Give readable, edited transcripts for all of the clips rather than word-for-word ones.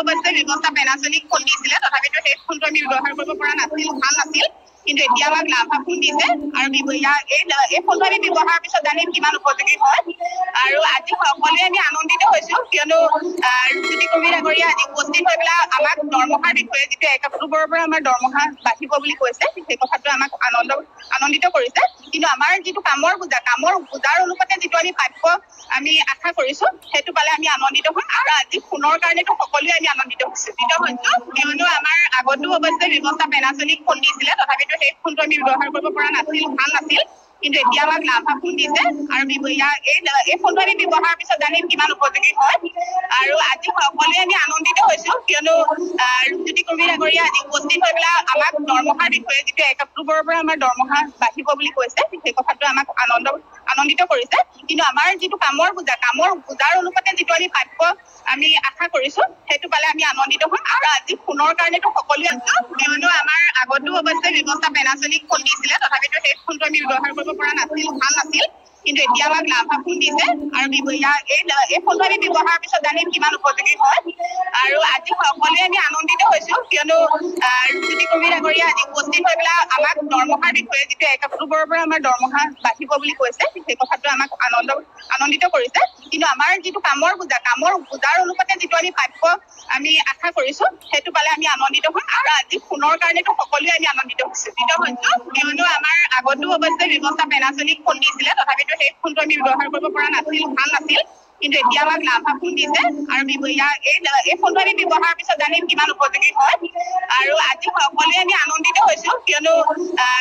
অৱশ্যে ব্যৱস্থা Panasonic phone দিছিলে তথাপিতো সেই ফোনটো আমি ব্যৱহাৰ কৰিব পৰা নাছিল ভাল নাছিল কিন্তু এতিয়া আমাক লাভাফোন দিছে আৰু এই ফোনটো আমি ব্যৱহাৰৰ পিছত জানিম কিমান উপযোগী হয় আৰু আজি সকলোৱে আমি আনন্দিত হৈছো কিয়নো ৰূপজ্যোতি কুৰ্মী ডাঙৰীয়া আজি উপস্থিত হৈ পেলাই আমাক দৰমহাৰ বিষয়ে যিটো 1 অক্টোবৰৰ পৰা আমাৰ দৰমহা বাঢ়িব বুলি কৈছে সেই কথাটো আমাক আনন্দিত কৰিছে কিন্তু আমাৰ যিটো কামৰ বুজাৰ অনুপাতে যিটো আমি প্ৰাপ্য আমি আশা কৰিছো সেইটো পালে আমি আনন্দিত হ'ম আৰু আজি ফোনৰ কাৰণেতো সকলোৱে আমি আনন্দিত হৈছো কিয়নো আমাৰ আগতো অৱশ্যে ব্যৱস্থা পেনাছনিক ফোন দিছিলে তথাপিতো সেই ফোনটো আমি ব্যৱহাৰ কৰিব পৰা নাছিল ভাল নাছিল কিন্তু এতিয়া আমাক লাভাফোন দিছে আৰু এই ফোনটো আমি ব্যৱহাৰৰ পিছত জানিম কিমান উপযোগী হয় আৰু আজি সকলোৱে আমি আনন্দিত হৈছো কিয়নো ৰূপজ্যোতি কুৰ্মী ডাঙৰীয়া আজি উপস্থিত হৈ পেলাই আমাক দৰমহাৰ বিষয়ে যিটো 1 অক্টোবৰৰ পৰা আমাৰ দৰমহা বাঢ়িব বুলি কৈছে সেই কথাটো আমাক আনন্দিত কৰিছে কিন্তু আমাৰ যিটো কামৰ বুজাৰ অনুপাতে যিটো আমি প্ৰাপ্য আমি আশা কৰিছো সেইটো পালে আমি আনন্দিত হ'ম আৰু আজি ফোনৰ কাৰণেতো সকলোৱে কিয়নো আমাৰ আগতো অৱশ্যে ব্যৱস্থা পেনাছনিক ফোন দিছিলে তথাপিতো সেই ফোনটো আমি ব্যৱহাৰ কৰিব পৰা নাছিল ভাল নাছিল কিন্তু এতিয়া আমাক লাভাফোন দিছে আৰু এই ফোনটো আমি ব্যৱহাৰৰ পিছত জানিম কিমান উপযোগী হয় আৰু আজি সকলোৱে আমি আনন্দিত হৈছো কিয়নো ৰূপজ্যোতি কুৰ্মী ডাঙৰীয়া আজি উপস্থিত হৈ পেলাই আমাক দৰমহাৰ বিষয়ে যিটো 1 অক্টোবৰৰ পৰা আমাৰ দৰমহা বাঢ়িব বুলি কৈছে সেই কথাটো আমাক আনন্দিত কৰিছে কিন্তু আমাৰ যিটো কামৰ বুজাৰ অনুপাতে যিটো আমি প্ৰাপ্য আমি আশা কৰিছো সেইটো পালে আমি আনন্দিত হ'ম আৰু আজি ফোনৰ কাৰণেতো সকলোৱে আমি আনন্দিত হৈছো কিয়নো আমাৰ আগতো অৱশ্যে ব্যৱস্থা পেনাছনিক ফোন দিছিলে তথাপিতো সেই ফোনটো আমি ব্যৱহাৰ কৰিব পৰা নাছিল ভাল নাছিল কিন্তু এতিয়া আমাক লাভাফোন দিছে আৰু এই ফোনটো আমি ব্যৱহাৰৰ পিছত জানিম কিমান উপযোগী হয় আৰু আজি সকলোৱে আমি আনন্দিত হৈছো কিয়নো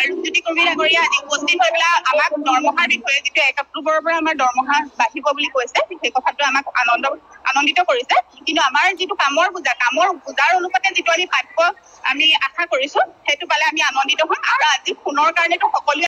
ৰূপজ্যোতি কুৰ্মী ডাঙৰীয়া আজি উপস্থিত হৈ পেলাই আমাক দৰমহাৰ বিষয়ে যিটো 1 অক্টোবৰৰ পৰা আমাৰ দৰমহা বাঢ়িব বুলি কৈছে সেই কথাটো আমাক আনন্দিত কৰিছে কিন্তু আমাৰ যিটো কামৰ বুজাৰ অনুপাতে যিটো আমি প্ৰাপ্য আমি আশা কৰিছো সেইটো পালে আমি আনন্দিত হ'ম আৰু আজি ফোনৰ কাৰণেতো সকলোৱে